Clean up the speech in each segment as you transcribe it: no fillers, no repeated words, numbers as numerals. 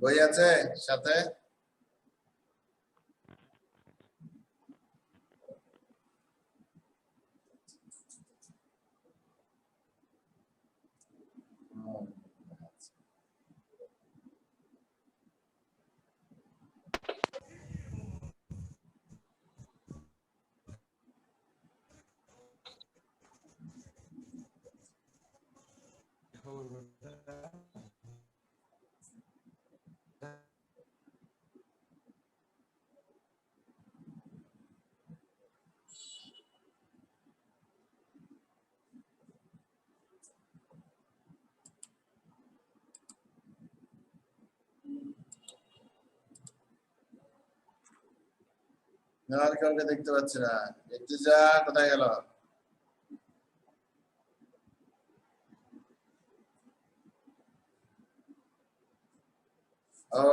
বই আছে সাথে? আর কাউকে দেখতে পাচ্ছি না। ইর্তিজা কোথায় গেল?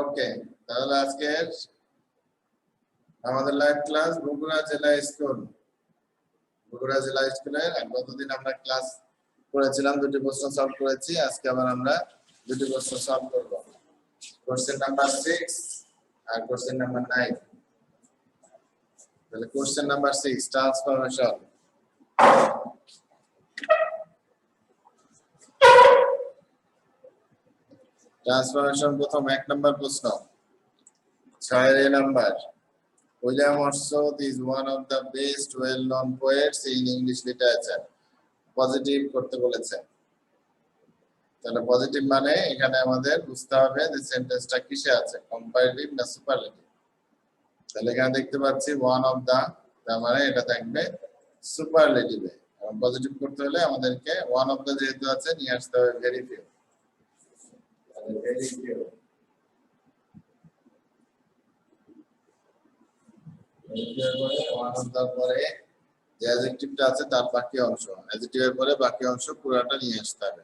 ওকে, তাহলে আজকের আমাদের লাইভ ক্লাস বগুড়া জেলা স্কুল। বগুড়া জেলা স্কুলের গতদিন আমরা ক্লাস করেছিলাম, দুটি প্রশ্ন সলভ করেছি। আজকে আবার আমরা দুটি প্রশ্ন সলভ করব। কোশ্চেন নাম্বার 6 আর কোশ্চেন নাম্বার 9। তাহলে কোশ্চেন নাম্বার 6 ট্রান্সফরমেশন। ট্রান্সফরমেশন প্রথম 1 নাম্বার প্রশ্ন 6 number. William Wordsworth is one of the best well-known poets in English literature. Positive করতে বলেছে। তাহলে পজিটিভ মানে এখানে আমাদের বুঝতে হবে যে সেন্টেন্সটা কিসে আছে, কম্পারেটিভ না সুপারলেটিভ। তাহলে এখানে দেখতে পাচ্ছি ওয়ান অফ দা, তার মানে এটা থাকবে সুপারলেটিভে। এবং পজিটিভ করতে হলে আমাদেরকে ওয়ান অফ দা যেহেতু আছে নিয়ে আসতে হবে ভেরি ফিউ। তাহলে very few, one of the পরে যে অ্যাডজেক্টিভটা আছে তার বাকি অংশ, অ্যাডজেক্টিভের পরে বাকি অংশ পুরোটা নিয়ে আসতে হবে।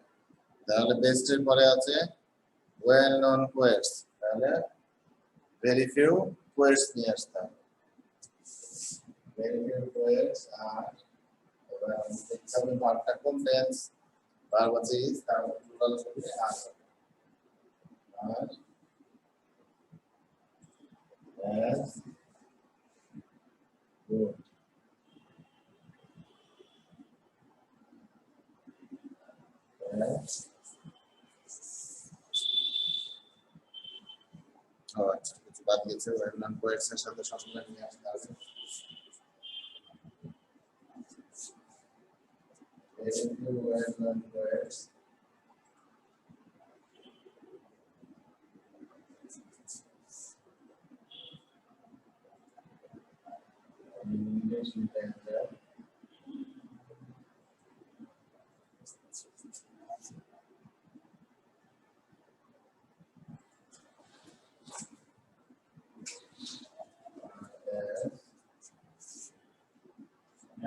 তাহলে বেস্ট এর পরে আছে ওয়েল নন পোয়েটস, তাহলে ভেরি ফিউ পোয়েটস নিয়ে আসতে হবে। ভেরি ফিউ পোয়েটস আর এখানে ভার্বটা কোন টেন্স, ভার্ব আছে ইজ, তারপর প্লুরাল হবে আর as good। আচ্ছা, কিছু বাদ গেছে, ওয়েল নন পোয়েটস এর সাথে সবসময় নিয়ে আসতে হবে। well known poets English literature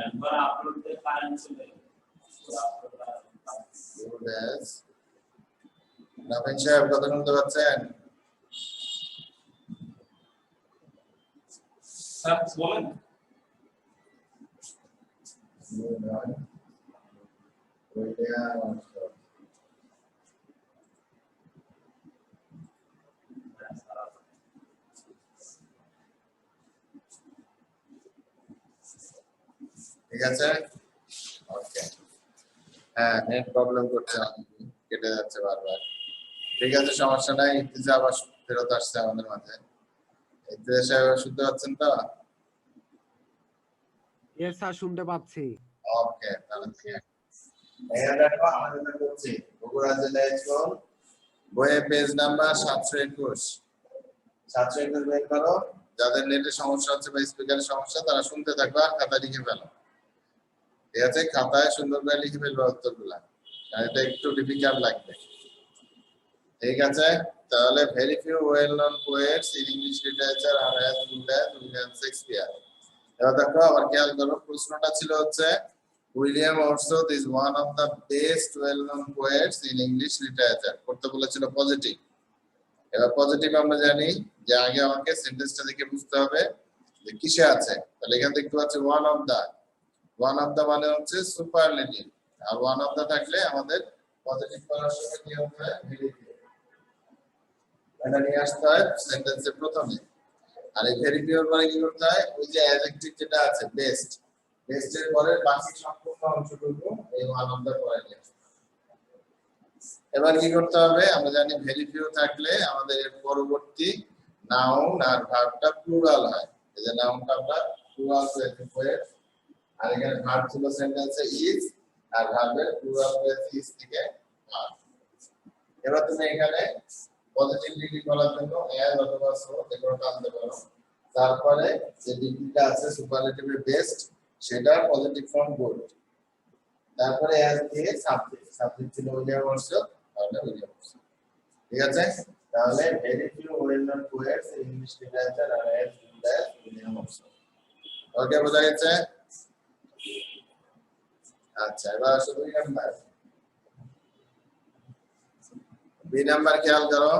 একবার আপলোড দিয়ে কারেন্ট চলে good as। রাফিন সাহেব কথা শুনতে পাচ্ছেন? স্যার বলেন। ঠিক আছে, ওকে। হ্যাঁ, নেট প্রবলেম করছে, কেটে যাচ্ছে বারবার। ঠিক আছে, সমস্যা নাই। ইর্তিজা আবার ফেরত আসছে আমাদের মাঝে। ইর্তিজা সাহেব শুনতে পাচ্ছেন তো? ইয়েস স্যার, শুনতে পাচ্ছি। ওকে, তাহলে এখানে দেখো আমাদের যেটা করছি, বগুড়া জেলা স্কুল বইয়ে পেজ নাম্বার 721। 721 বের করো। যাদের নেটে সমস্যা হচ্ছে বা স্পিকারের সমস্যা তারা শুনতে থাকবে আর খাতা লিখে ফেলো। ঠিক আছে, খাতায় সুন্দর করে লিখে ফেলবে উত্তরগুলা, কারণ এটা একটু ডিফিকাল্ট লাগবে। ঠিক আছে, তাহলে very few well known poets in English literature আর as good as William Shakespeare. এবার দেখো, আবার খেয়াল করো, প্রশ্নটা ছিল হচ্ছে William Wordsworth is one of the best well known poets in English literature, করতে বলেছিল পজিটিভ। এবার পজিটিভ আমরা জানি যে আগে আমাকে সেন্টেন্সটা দেখে বুঝতে হবে যে কিসে আছে। তাহলে এখানে দেখতে পাচ্ছি one of the, one of the মানে হচ্ছে সুপারলেটিভ, আর ওয়ান অফ দা থাকলে আমাদের পজিটিভ করার সময় কি হবে, ভেরি ফিউ। এটা নিয়ে আসতে হয় সেন্টেন্সের প্রথমে। আর এই ভেরি পিওর পরে কি করতে হয়, ওই যে অ্যাডজেক্টিভ যেটা আছে বেস্ট, বেস্টের পরে বাকি সম্পূর্ণ অংশটুকু এই ওয়ান অফ দ্য পরে নিয়ে আসতে হবে। এবার কি করতে হবে, আমরা জানি ভেরি পিও থাকলে আমাদের এর পরবর্তী নাউন আর ভার্বটা প্লুরাল হয়। এই যে নাউনটা আমরা প্লুরাল হয়ে, আর এখানে ভার্ব ছিল সেন্টেন্সে ইজ, আর ভার্বের প্লুরাল হয়েছে ইজ থেকে ভার্ব। এবার তুমি এখানে পজিটিভ ডিগ্রি করার জন্য এজ অথবা সো যেকোনোটা আনতে পারো। তারপরে যে ডিগ্রিটা আছে সুপারলেটিভের বেস্ট, সেটা পজিটিভ ফর্ম গুড। তারপরে এজ দিয়ে সাবজেক্ট, সাবজেক্ট ছিল উইলিয়াম ওয়ার্ডসওয়ার্থ, তাহলে উইলিয়াম ওয়ার্ডসওয়ার্থ। ঠিক আছে, তাহলে very few well known poets in English literature আর as good as William Wordsworth. Okay, বোঝা গেছে? আচ্ছা, এবার আসো 2 নাম্বার। বি নাম্বার খেয়াল করো।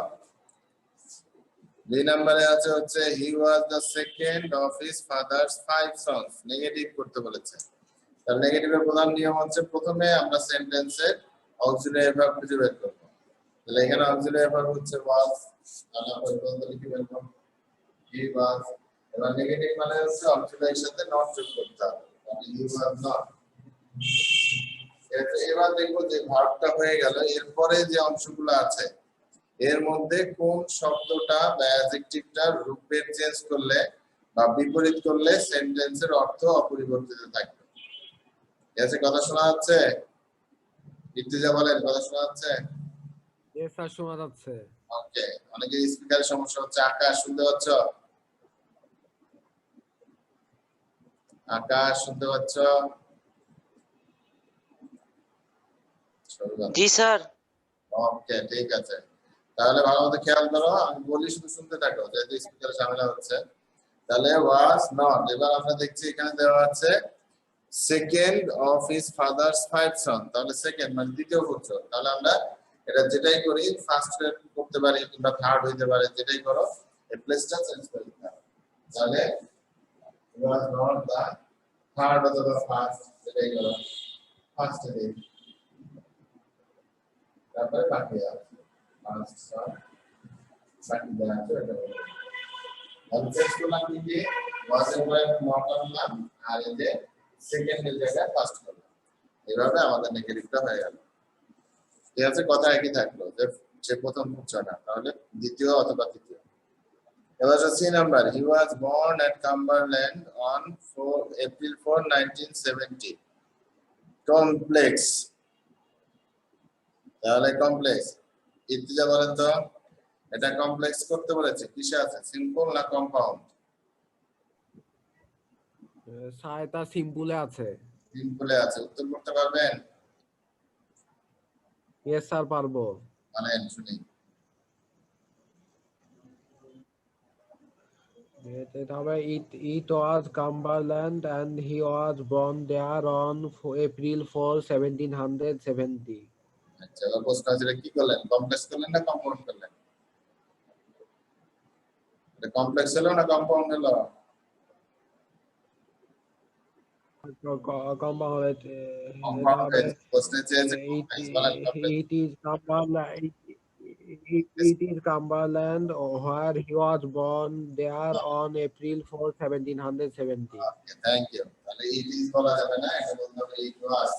বি নাম্বারে আছে হচ্ছে he was the second of his father's 5 sons. Negative করতে বলেছে। তার নেগেটিভের প্রধান নিয়ম হচ্ছে প্রথমে আমরা সেন্টেন্সের অক্সিলিয়ারি ভার্ব খুঁজে বের করব। তাহলে এখানে অক্সিলিয়ারি ভার্ব হচ্ছে ওয়াজ, তাহলে আমরা বলতে লিখে বের করব হি ওয়াজ। এবার নেগেটিভ মানে হচ্ছে অক্সিলিয়ারির সাথে নট যোগ করতে হবে, তাহলে হি ওয়াজ নট। এবার দেখবো যে ভার্বটা হয়ে গেল, এরপরে যে অংশগুলো আছে এর মধ্যে কোন শব্দটা বা অ্যাডজেক্টিভটার রূপের চেঞ্জ করলে বা বিপরীত করলে সেন্টেন্সের অর্থ অপরিবর্তিত থাকবে। ঠিক আছে, কথা শোনা যাচ্ছে? ইর্তিজা বলেন, কথা শোনা যাচ্ছে? ইয়েস স্যার, শোনা যাচ্ছে। ওকে, অনেকের স্পিকারের সমস্যা হচ্ছে। আকাশ শুনতে পাচ্ছ? আকাশ শুনতে পাচ্ছ? জি স্যার। ওকে, ঠিক আছে, তাহলে ভালো মতো খেয়াল করো, আমি বলি শুধু শুনতে থাকো, যেহেতু স্পিকারে ঝামেলা হচ্ছে। তাহলে ওয়াজ নট, এবার আমরা দেখছি এখানে দেওয়া আছে সেকেন্ড অফ হিজ ফাদার্স 5 সন, তাহলে সেকেন্ড মানে দ্বিতীয় পুত্র। তাহলে আমরা এটা যেটাই করি ফার্স্ট করতে পারি কিংবা থার্ড হইতে পারে, যেটাই করো এই প্লেসটা চেঞ্জ করে দিতে হবে। তাহলে ওয়াজ নট দা থার্ড অথবা ফার্স্ট, যেটাই করো ফার্স্ট এ দিই, তারপরে বাকি আছে ফার্স্ট সন, বাকি যা আছে এটা বলো। তাহলে চেঞ্জ করলাম কি ওয়াজ এর পরে নট আনলাম, আর এই যে সেকেন্ডের জায়গায় ফার্স্ট করলাম। এইভাবে আমাদের নেগেটিভটা হয়ে গেল। ঠিক আছে, কথা একই থাকলো যে প্রথম পুত্রটা, তাহলে দ্বিতীয় অথবা তৃতীয়। এবার C number, he was born at Cumberland on April 4, 1970। Complex, তাহলে কমপ্লেক্স। ইর্তিজা বলেন তো, এটা কমপ্লেক্স করতে বলেছে কিসে আছে, সিম্পল না কম্পাউন্ড? স্যার এটা সিম্পলে আছে। সিম্পলে আছে, উত্তর করতে পারবেন? ইয়েস স্যার, পারবো। বলেন শুনি। এটা হবে it was Cumberland and he was born there on April 4, 1770. আচ্ছা, এবার প্রশ্ন আছে কি করলেন, কমপ্লেক্স করলেন না কম্পাউন্ড করলেন? এটা কমপ্লেক্স হলো না কম্পাউন্ড হলো? Compound কম্পাউন্ড হয়েছে, প্রশ্নে চেয়েছে কমপ্লেক্স, বলেন complex. it is Cumberland where he was born there on April 4, 1770. Okay, thank you. তাহলে ইট ইজ বলা যাবে না, এটা বলতে হবে ইট ওয়াজ,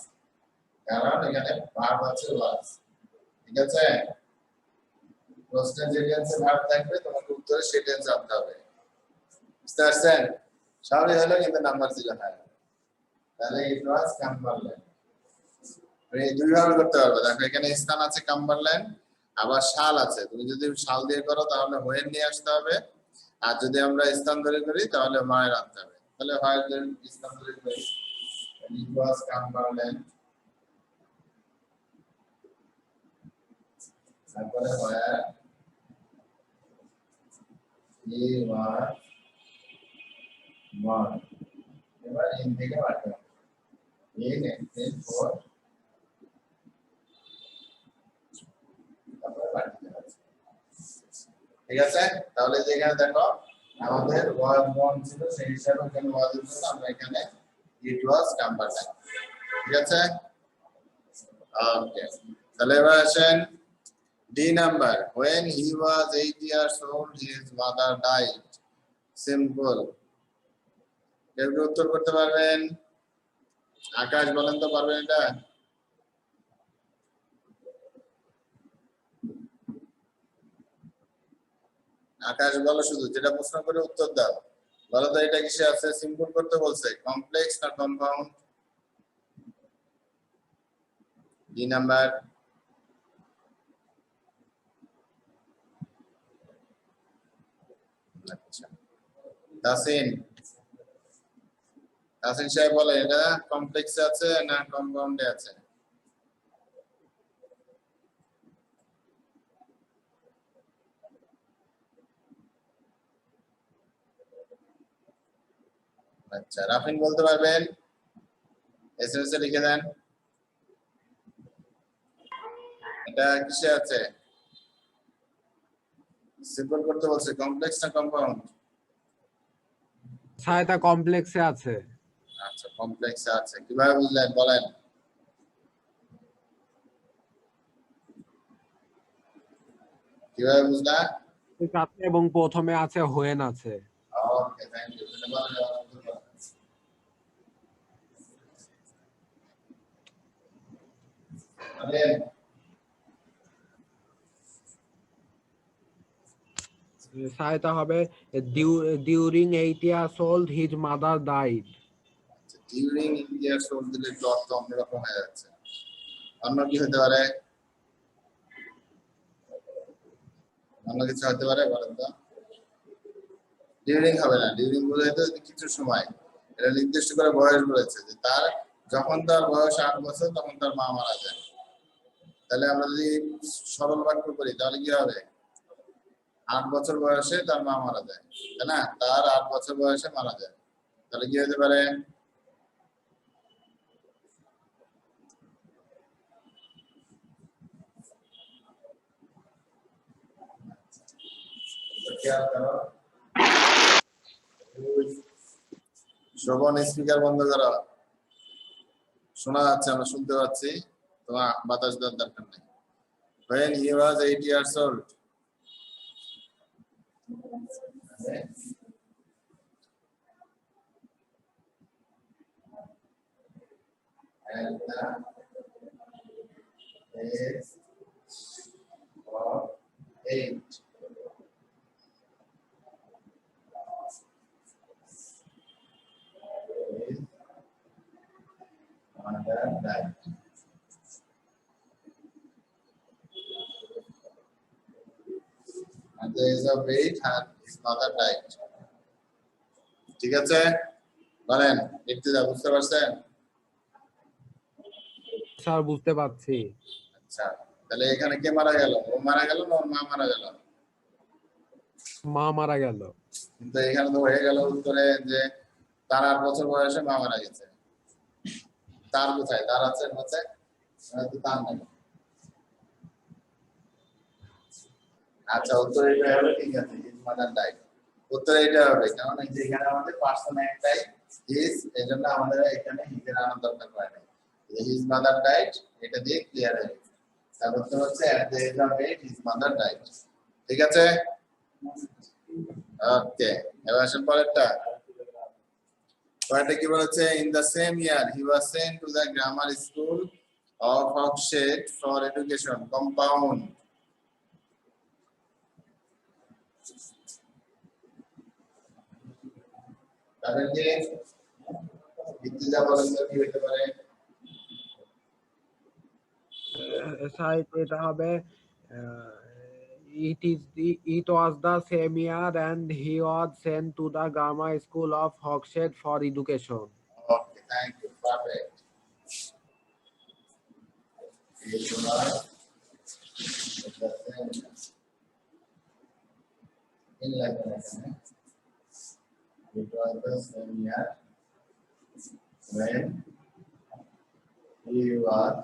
কারণ এখানে ভার্ব আছে ওয়াজ। ঠিক আছে, প্রশ্নে যে টেন্সে ভার্ব থাকবে তোমাকে উত্তরে সেই টেন্স আনতে হবে। বুঝতে পারছেন? সবই হলো কিন্তু নাম্বার দিলে হয়। তাহলে ইট ওয়াজ কাম্বারল্যান্ড, এই দুই ভাবে করতে পারবে। দেখো এখানে স্থান আছে কাম্বারল্যান্ড, আবার শাল আছে। তুমি যদি শাল দিয়ে করো তাহলে হোয়েন নিয়ে আসতে হবে, আর যদি আমরা স্থান ধরে করি তাহলে মায়ের আনতে হবে। তাহলে হয় স্থান ধরে করি, ইট ওয়াজ কাম্বারল্যান্ড, তারপরে হয় হি ওয়াজ বর্ন। এবার ইন থেকে বাড়তে হবে, ইন এপ্রিল 4, তারপরে বাড়তে হবে। ঠিক আছে, তাহলে যেখানে দেখো আমাদের ওয়াজ বর্ন ছিল সেই হিসাবে এখানে ওয়াজ এর জন্য আমরা এখানে ইট ওয়াজ কাম্বারল্যান্ড। ঠিক আছে, ওকে। তাহলে এবার আসেন D number, when he was 8 years old, his mother died. Simple. কেউ কি উত্তর করতে পারবেন? আকাশ বলেন তো, পারবেন এটা? আকাশ বলো, শুধু যেটা প্রশ্ন করে উত্তর দাও। বলো তো এটা কিসে আছে? সিম্পল করতে বলছে, কমপ্লেক্স না কম্পাউন্ড? D number. আচ্ছা, তাসিন তাসিন সাহেব বলে এটা কমপ্লেক্সে আছে না কম্পাউন্ডে আছে? আচ্ছা, রাফিন বলতে পারবেন? এসএমএস এ লিখে দেন। এটা কিসে আছে? সিম্পল করতে বলছে, কমপ্লেক্স না কম্পাউন্ড? স্যার এটা কমপ্লেক্সে আছে। আচ্ছা, কমপ্লেক্সে আছে। কিভাবে বুঝলেন বলেন? কিভাবে বুঝলা? আছে এবং প্রথমে আছে হোয়েন আছে। ওকে, থ্যাংক ইউ। স্যার এটা হবে during 8 years old his mother died. During years old দিলে একটু অর্থ অন্যরকম হয়ে যাচ্ছে। অন্য কি হতে পারে? অন্য কিছু হতে পারে, বলেন তো? ডিউরিং হবে না, ডিউরিং বোঝাইতে কিছু সময়, এটা নির্দিষ্ট করে বয়স বলেছে যে তার যখন তার বয়স 8 বছর তখন তার মা মারা যায়। তাহলে আমরা যদি সরল বাক্য করি তাহলে কি হবে? 8 বছর বয়সে তার মা মারা যায়, তাই না? তার 8 বছর বয়সে মারা যায়, তাহলে কি হতে পারে? খেয়াল করো, শ্রবণ স্পিকার বন্ধ করো, শোনা যাচ্ছে, আমরা শুনতে পাচ্ছি, তোমার বাতাস দেওয়ার দরকার নেই। When he was 8 years old, and the age of 8. His mother died. At the age of 8, his mother died. ঠিক আছে, বলেন ইর্তিজা, বুঝতে পারছেন? স্যার বুঝতে পারছি। আচ্ছা, তাহলে এখানে কে মারা গেল? ও মারা গেল না ওর মা মারা গেল? মা মারা গেল। কিন্তু এখানে তো হয়ে গেল উত্তরে যে তার 8 বছর বয়সে মা মারা গেছে। তার কোথায়? তার আছে হচ্ছে তার নাই। আচ্ছা, উত্তর এটা হবে, ঠিক আছে, হিজ মাদার ডাইড। উত্তর এটা হবে, কারণ এই যে এখানে আমাদের পার্সন একটাই হিজ, এজন্য আমাদের এখানে হিজের আনার দরকার হয় না। হিজ মাদার ডাইড এটা দিয়ে ক্লিয়ার হয়ে গেছে। তার উত্তর হচ্ছে at the age of 8 his mother died. ঠিক আছে, ওকে। এবার আসেন পরেরটা। পরেরটা কি বলেছে? In the same year he was sent to the grammar school of Hawkshead for education. Compound. তাদেরকে ইর্তিজা বলেন তো কি হতে পারে? স্যার এটা হবে it was the same year and he was sent to the grammar school of Hogshead for education. Okay, thank you. Perfect. In like it was the same year when he was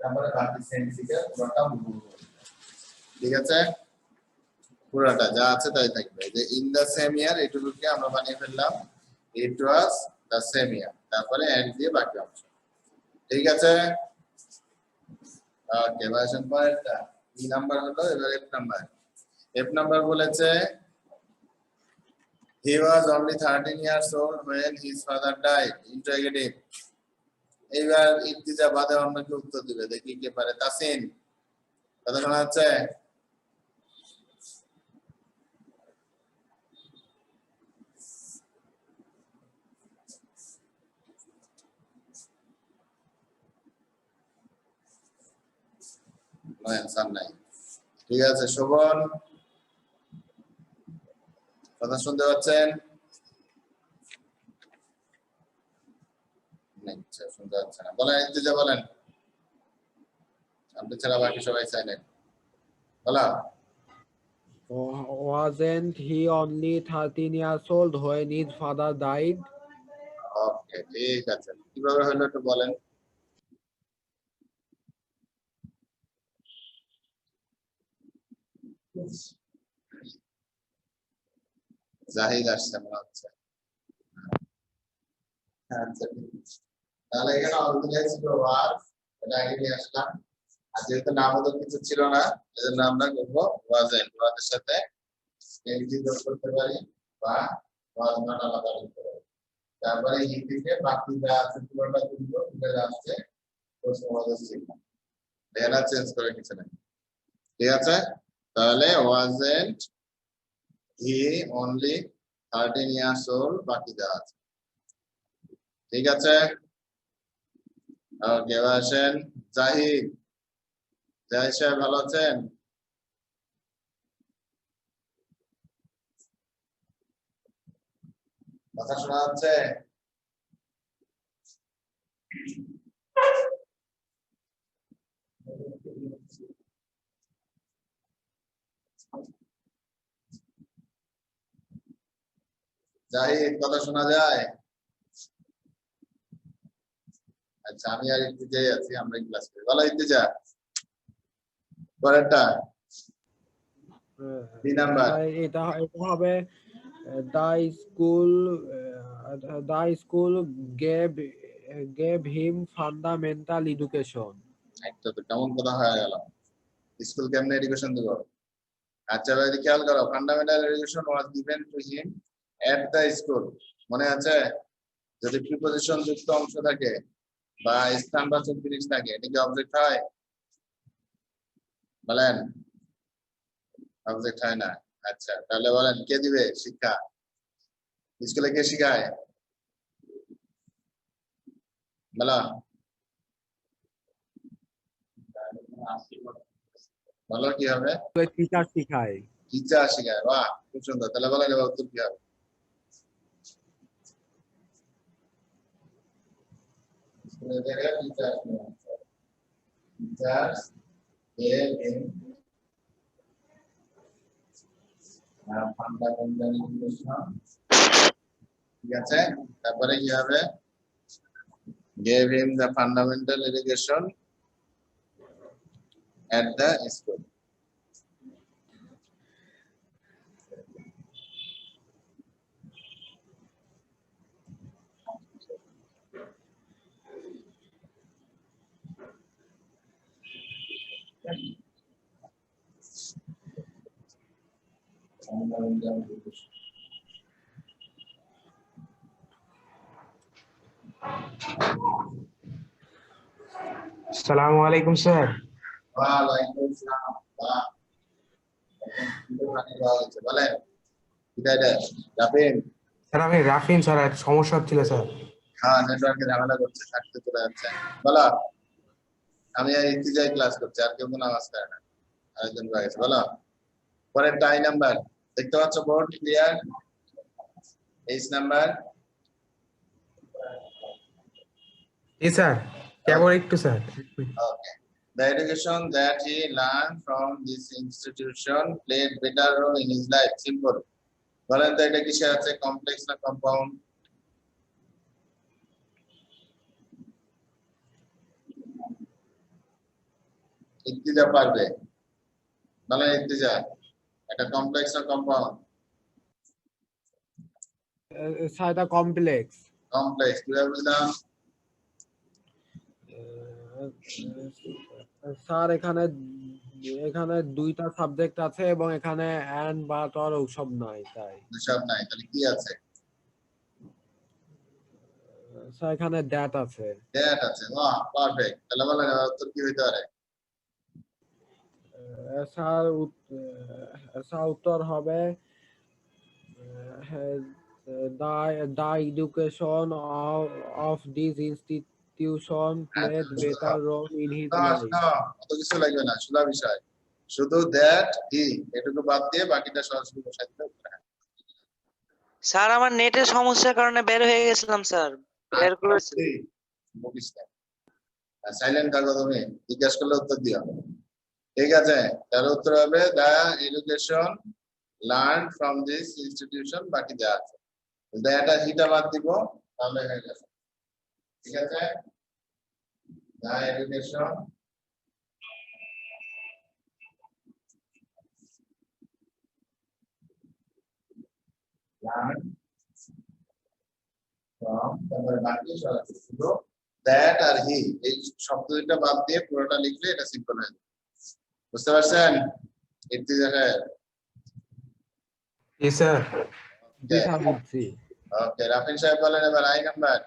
তারপরে বাকি সেন্সিকে পুরোটা মুখস্থ। ঠিক আছে, পুরোটা যা আছে তাই থাকবে। যে ইন দ্য সেম ইয়ার এটুকুকে আমরা বানিয়ে ফেললাম ইট ওয়াজ দ্য সেম ইয়ার, তারপরে এন্ড দিয়ে বাকি অংশ। ঠিক আছে, ওকে। ভার্সন পরেরটা বি নাম্বার হলো, এবার এফ নাম্বার। এফ নাম্বার বলেছে he was only 13 years old when his father died. Interrogative. এইবার ইর্তিজা বাদে অন্য কেউ উত্তর দিবে, দেখি কে পারে। তাসিন, কথা শোনা যাচ্ছে? অ্যান্সার নাই। ঠিক আছে, শোভন, কথা শুনতে পাচ্ছেন? শুনতে পাচ্ছে না। বলেন ইর্তিজা, বলেন। আপনি ছাড়া বাকি সবাই সাইলেন্ট। বলো। Wasn't he only 13 years old when his father died? ওকে, ঠিক আছে। কিভাবে হলো একটু বলেন। জাহিদ আসছে মনে হচ্ছে। আচ্ছা, ঠিক আছে। তাহলে এখানে অর্গানাইজ ওয়ার্ক, এটা আগে নিয়ে আসলাম। আর যেহেতু নামোদক কিছু ছিল না, এজন্য আমরা করবো ওয়াজেন। ওয়াজের সাথে এনজি যোগ করতে পারি বা ওয়াজ নট আলাদা করতে পারি। তারপরে ই থেকে বাকি যা আছে পুরোটা তুলবো, তুলে যাচ্ছে প্রশ্ন ওয়াজের চিহ্ন। এরা চেঞ্জ করে কিছু নাই। ঠিক আছে, তাহলে ওয়াজেন্ট হি অনলি 13 ইয়ার্স ওল্ড, বাকি যা আছে। ঠিক আছে, ওকে, এবার আসেন জাহিদ। জাহিদ সাহেব ভালো আছেন? কথা শোনা যাচ্ছে? জাহিদ, কথা শোনা যায়? আচ্ছা, আমি আর ইর্তিজাই আছি, আমরা ক্লাস করি। ভালো ইর্তিজা, পরেরটা বি নাম্বার। এটা এটা হবে the school gave him fundamental education. একটা তো কেমন কথা হয়ে গেল। স্কুল কেমনে এডুকেশন দিব? আচ্ছা ভাই, খেয়াল করো, fundamental education was given to him at the school. মনে আছে? যদি প্রিপোজিশন যুক্ত অংশ থাকে বা স্থানবাচক জিনিস থাকে, এটা কি অবজেক্ট হয়? বলেন, অবজেক্ট হয় না। আচ্ছা, তাহলে বলেন কে দিবে শিক্ষা? স্কুলে কে শিখায়? বলো বলো, কি হবে? টিচার শিখায়। টিচার শিখায়। বাহ, খুব সুন্দর। তাহলে বলেন এবার উত্তর কি হবে? স্কুলে থেকে teacher teachers gave him fundamental education। ঠিক আছে, তারপরে কি হবে? gave him the fundamental education at the school। fundamental education। আসসালামু আলাইকুম স্যার। ওয়ালাইকুম আসসালাম। বাহ, বলেন এটা রাফিন। স্যার আমি রাফিন স্যার, একটা সমস্যা হচ্ছিল স্যার। হ্যাঁ, নেটওয়ার্কে ঝামেলা করছে, থাকতে চলে যাচ্ছে। বলো, আমি আর ইর্তিজাই ক্লাস করছি, আর কেউ কোনো আওয়াজ করে না। আরেকজন রয়েছে, বলো। পরে টাই নাম্বার দেখতে পাচ্ছ, বোর্ড ক্লিয়ার? H number. জি স্যার, কেবল একটু sir. Okay. The education that he learned from this institution played better role in his life. Simple. বলেন তো এটা কিসে আছে, কমপ্লেক্স না কম্পাউন্ড? ইর্তিজা পারবে, বলেন ইর্তিজা, এটা কমপ্লেক্স না কম্পাউন্ড? এটা কমপ্লেক্স। কমপ্লেক্স, কিভাবে বুঝলাম? স্যার এখানে এখানে দুইটা সাবজেক্ট আছে এবং এখানে অ্যান্ড বাট আর ওসব নাই তাই দুসব নাই, তাহলে কি আছে? স্যার এখানে দ্যাট আছে দ্যাট আছে। বাহ, পারফেক্ট। তাহলে বলেন এবার উত্তর কি হইতে পারে? স্যার উত্তর হবে the education of this institution played better role in his না, life. না, অত কিছু লাগবে না, সোজা বিষয়। শুধু দ্যাট হি, এটুকু বাদ দিয়ে বাকিটা সরাসরি বসাই দিলে উত্তর হয়। স্যার আমার নেটের সমস্যার কারণে বের হয়ে গেছিলাম স্যার, বের করেছি। বকিস না, সাইলেন্ট থাকো তুমি, জিজ্ঞেস করলে উত্তর দিও। ঠিক আছে, তার উত্তর হবে the education learn from this institution, বাকি যা আছে দ্যাট আর হিটা বাদ দিব, তাহলে হয়ে গেছে। ঠিক আছে, দ্য এডুকেশন লার্ন ফ্রম, তারপরে বাকি সরাসরি শুধু দ্যাট আর হি, এই শব্দ দুটো বাদ দিয়ে পুরোটা লিখলে এটা সিম্পল হয়ে যাবে। বুঝতে পারছেন? ইর্তিজা সাহেব? জি স্যার। জি স্যার বুঝছি ওকে, রাফিন সাহেব বলেন এবার I number.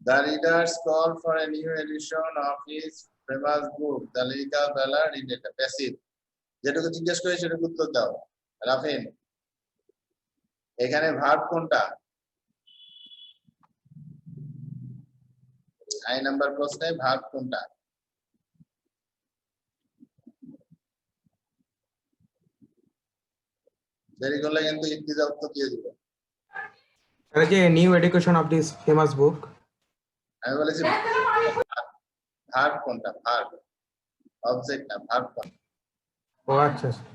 The readers call for a new edition of his famous book, The Lyrical Ballad in a Passive. যেটুকু জিজ্ঞেস করি সেটুকু উত্তর দাও। রাফিন, এখানে ভার্ব কোনটা? আই নাম্বার প্রশ্নে ভার্ব কোনটা? দেরি করলে কিন্তু ইর্তিজা উত্তর দিয়ে দিবে। স্যার যে new education of this famous বুক। আমি বলেছি ভার্ব কোনটা? ভার্ব, অবজেক্ট না, ভার্ব কোনটা? ও আচ্ছা স্যার।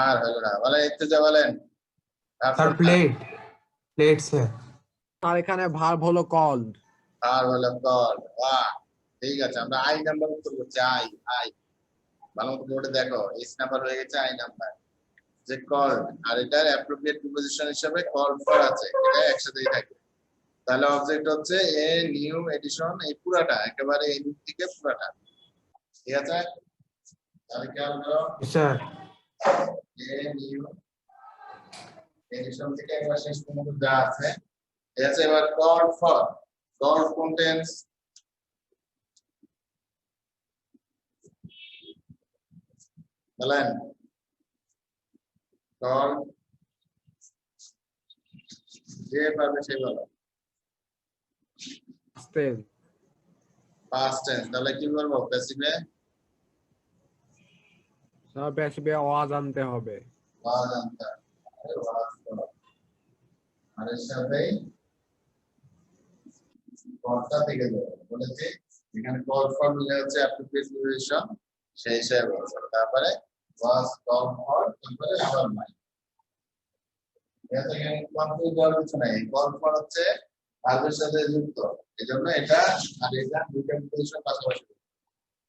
আর হলো না, বলেন ইর্তিজা বলেন। verb স্যার কোনটা? Plate sir. আর এখানে ভার্ব হলো কল্ড আর হলো কল। বাহ, ঠিক আছে, আমরা আই নাম্বার উত্তর করছি। আই, আই ভালো মতো বোর্ডে দেখো, এস নাম্বার হয়ে গেছে আই নাম্বার, যে কল, আর এটার অ্যাপ্রোপ্রিয়েট প্রিপোজিশন হিসেবে কল ফর আছে, এটা একসাথেই থাকে। তাহলে অবজেক্ট হচ্ছে এ নিউ এডিশন, এই পুরাটা একেবারে এই দিক থেকে পুরাটা। ঠিক আছে, তাহলে কি হলো? স্যার এ নিউ এডিশন থেকে একবার শেষ পর্যন্ত যা আছে ঠিক আছে। এবার কল ফর, কল কন্টেন্টস বলেন। কল যে পাবে সে বলো। টেন্স পাস্ট টেন্স, তাহলে কি বলবো প্যাসিভে? স্যার প্যাসিভে ওয়াজ আনতে হবে ওয়াজ আনতে, আরে ওয়াজ করো, আর এর সাথেই কর্তা থেকে দেবো বলেছি। এখানে কল ফর মিলে হচ্ছে অ্যাপ্রোপ্রিয়েট প্রিপোজিশন, সেই হিসেবে বলছে। তারপরে ওয়াজ কল ফর, তারপরে আবার নাই। এখানে কনফিউজ হওয়ার কিছু নাই, কল ফর হচ্ছে ভার্বের সাথে যুক্ত, এজন্য এটা আর এটা দুটো প্রিপোজিশন পাশাপাশি।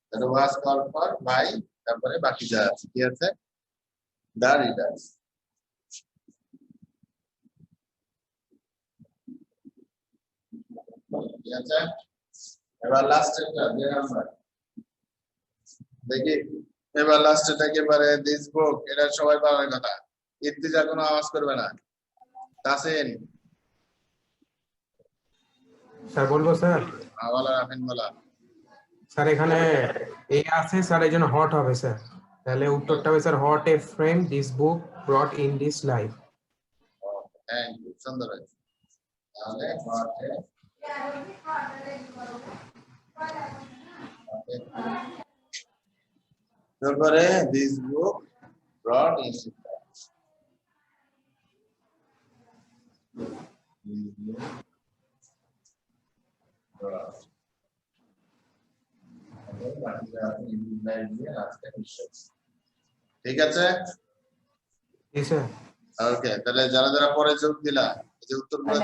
তাহলে ওয়াজ কল ফর বাই, তারপরে বাকি যা আছে কি আছে? দা রিডার্স। ঠিক আছে, এবার লাস্ট একটা যে নাম্বার দেখি। এবার লাস্ট এটা একেবারে দিস বুক, এটা সবাই পাওয়ার কথা। ইর্তিজা কোনো আওয়াজ করবে না। তাসিন স্যার বলবো স্যার। বলা, রাফিন বলা। স্যার এখানে এ আছে স্যার, এই জন্য হট হবে স্যার। তাহলে উত্তরটা হবে sir what a frame this book brought in this life. Thank you, সুন্দর হয়েছে। তাহলে what a- তারপরে this book brought in this life. ঠিক আছে, জি স্যার। ওকে। তাহলে যারা যারা পরে যোগ দিলা, এই যে উত্তরগুলো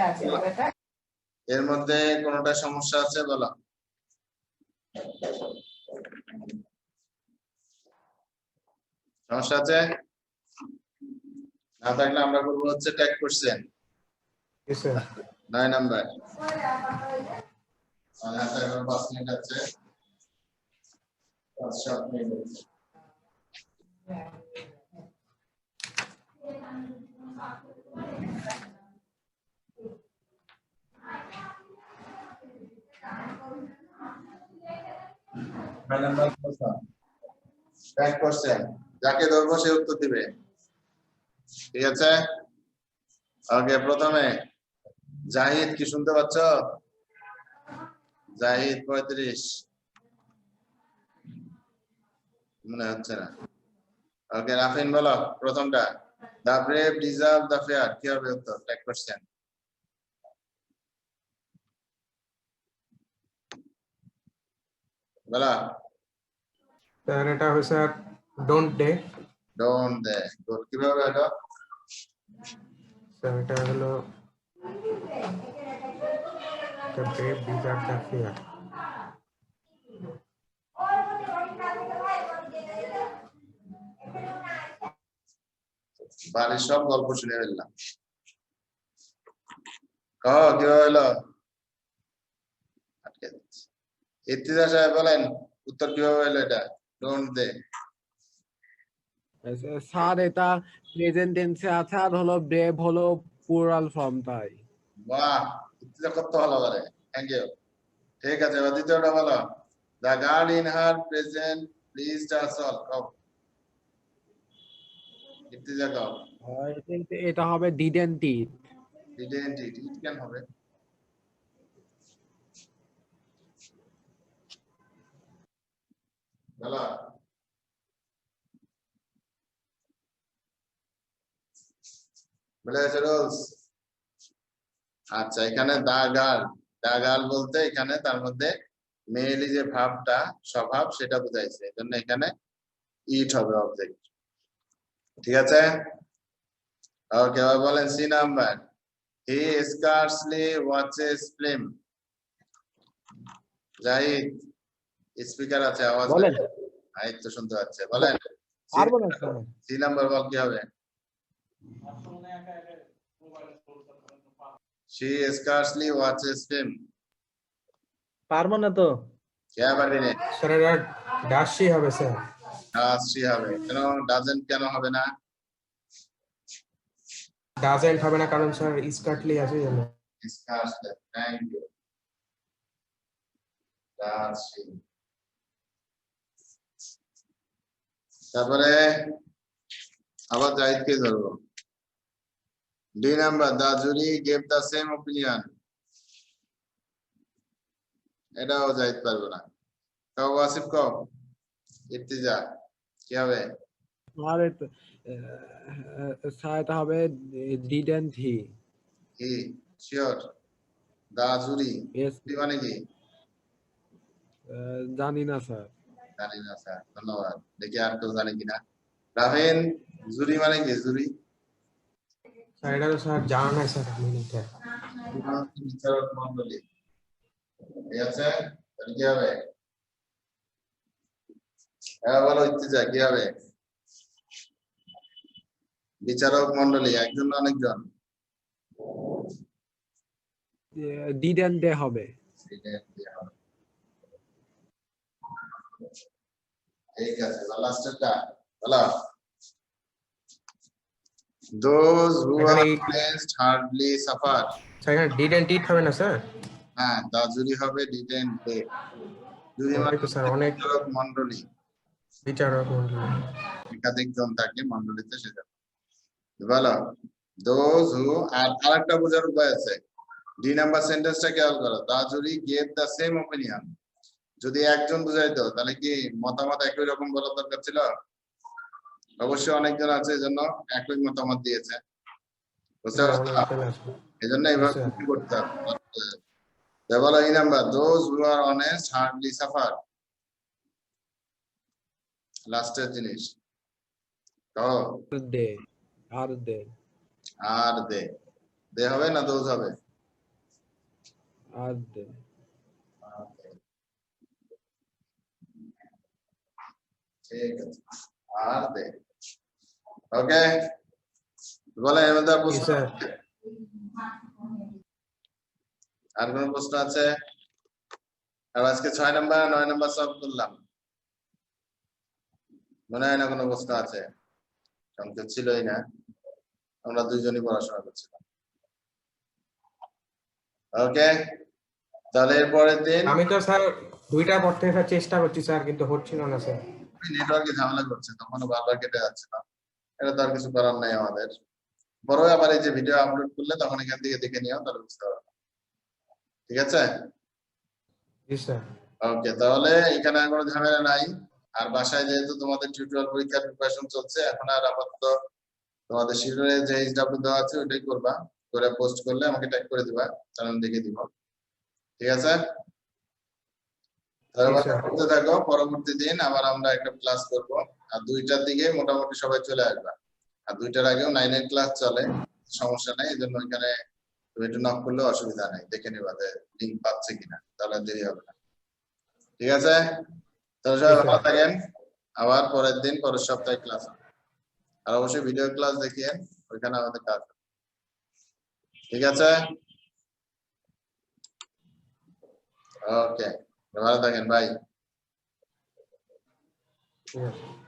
এর মধ্যে কোনটা সমস্যা আছে বলো। সমস্যা আছে? না থাকলে আমরা করবো হচ্ছে ট্যাগ কোশ্চেন। জি স্যার। 9 নাম্বার আর হাতে এখন 5 মিনিট আছে 5-7 মিনিট নাম্বার প্রশ্ন ব্যাক কোশ্চেন যাকে ধরবো সে উত্তর দিবে ঠিক আছে ওকে প্রথমে জাহিদ কি শুনতে পাচ্ছ জাহিদ 35 মনে হচ্ছে না ওকে রাফিন বলো প্রথমটা the brave deserve the fair কি হবে উত্তর ব্যাক কোশ্চেন বলো স্যার এটা হবে sir don't day don't they good কিভাবে এটা স্যার এটা হলো the brave deserve the fear বাড়ির সব গল্প শুনে ফেললাম কিভাবে হলো আটকে দিচ্ছি ইত্তিজা সাহেব বলেন উত্তর কিভাবে হলো এটা ডোন্ট দে স্যার এটা প্রেজেন্ট টেন্সে আছে আর হলো ব্রেভ হলো প্লুরাল ফর্ম তাই বাহ ইত্তিজা কত ভালো করে থ্যাংক ইউ ঠিক আছে এবার দ্বিতীয়টা বলো the girl in her present please us all কও ইত্তিজা কও এটা হবে ডিডেন্ট ইট ডিডেন্ট ইট কেন হবে বলো বলে রোজ আচ্ছা এখানে দা গার্ল বলতে এখানে তার মধ্যে মেইলি যে ভাবটা স্বভাব সেটা বোঝাইছে এজন্য এখানে ইট হবে অবজেক্ট ঠিক আছে ওকে এবার বলেন C number he scarcely watches film Zahid speaker আছে আওয়াজ বলেন এই তো শুনতে পাচ্ছে বলেন পারবো না স্যার সি নাম্বার বল কি হবে she scarcely watches film পারবো না তো কে পারবি না স্যার এটা ডাশি হবে স্যার does she হবে কেন doesn't কেন হবে না ডাজেন্ট হবে না কারণ স্যার স্কার্টলি আছে জন্য scarcely thank you does she তারপরে আবার জাহিদকে ধরবো D number the jury gave the same opinion এটাও জাহিদ পারবো না কও ওয়াসিফ কও ইর্তিজা কি হবে আর স্যার এটা হবে didn't he he sure the jury yes মানে কি জানি না স্যার জানি না স্যার ধন্যবাদ দেখি আর কেউ জানে কিনা রাফিন জুরি মানে কি জুরি স্যার এটা তো স্যার জানা নাই স্যার মিনিটে বিচারক মন্ডলী ঠিক আছে তাহলে কি হবে বলো ইত্তিজা কি হবে বিচারক মন্ডলী একজন না অনেকজন ডিডেন্ট ডে হবে ঠিক আছে লাস্টেরটা বলো those who are blessed hardly suffer sir এখানে ডিডেন্ট ইট হবে না স্যার হ্যাঁ দা জুরি হবে didn't they জুরি মানে তো স্যার অনেক বিচারক মন্ডলী বিচারক মণ্ডলী একাধিক জন থাকে মন্ডলীতে সেটা বলো those who আর আরেকটা বোঝার উপায় আছে ডি নাম্বার সেন্টেন্সটা খেয়াল করো দা জুরি gave the same opinion যদি একজন বুঝাইতো তাহলে কি মতামত একই রকম বলার দরকার ছিল অবশ্যই অনেকজন আছে এজন্য একই মতামত দিয়েছে বুঝতে পারছো এজন্য এইভাবে কি করতে হবে বলো এই number those who are honest hardly suffer লাস্টের জিনিস কও দে আর দে হবে না those হবে আর দে ঠিক আছে আর দে ওকে বলে এর মধ্যে স্যার আর কোনো প্রশ্ন আছে? আর আজকে 6 নাম্বার 9 নাম্বার সলভ করলাম, মনে হয় না কোনো প্রশ্ন আছে? কারণ তো ছিলই না, আমরা দুইজনই পড়াশোনা করছিলাম। ওকে, তাহলে এর পরের দিন আমি তো স্যার দুইটা পড়তে চেষ্টা করছি স্যার, কিন্তু হচ্ছিল না স্যার। নেটওয়ার্কে ঝামেলা করছে, তখন বারবার কেটে যাচ্ছে না, এটা তো আর কিছু করার নাই আমাদের। বড় আবার এই যে ভিডিও আপলোড করলে তখন এখান থেকে দেখে নিও, তাহলে বুঝতে পারবে। ঠিক আছে? জি স্যার। ওকে, তাহলে এখানে আর কোনো ঝামেলা নাই। আর বাসায় যেহেতু তোমাদের টিউটোরিয়াল পরীক্ষার প্রিপারেশন চলছে, এখন আর আপাতত তোমাদের শিডিউলে যে এইচডব্লিউ দেওয়া আছে ওইটাই করবা, করে পোস্ট করলে আমাকে ট্যাগ করে দিবা, তাহলে আমি দেখে দিব। ঠিক আছে? তাহলে জি বাসা স্যার। করতে থাকো, পরবর্তী দিন আবার আমরা একটা ক্লাস করব। আর 2টার দিকে মোটামুটি সবাই চলে আসবা। আর 2টার আগেও 9 এর ক্লাস চলে, সমস্যা নাই, এজন্য এখানে তুমি একটু নক করলে অসুবিধা নাই, দেখে নিবা যে লিংক পাচ্ছে কিনা, তাহলে দেরি হবে না। ঠিক আছে? তাহলে সবাই জি, ভালো স্যার। থাকেন, আবার পরের দিন পরের সপ্তাহে ক্লাস হবে। আর অবশ্যই ভিডিও ক্লাস দেখিয়ে ওইখানে আমাদের কাজ হবে। ঠিক আছে? ওকে, ভালো থাকেন, বাই। ঠিক আছে।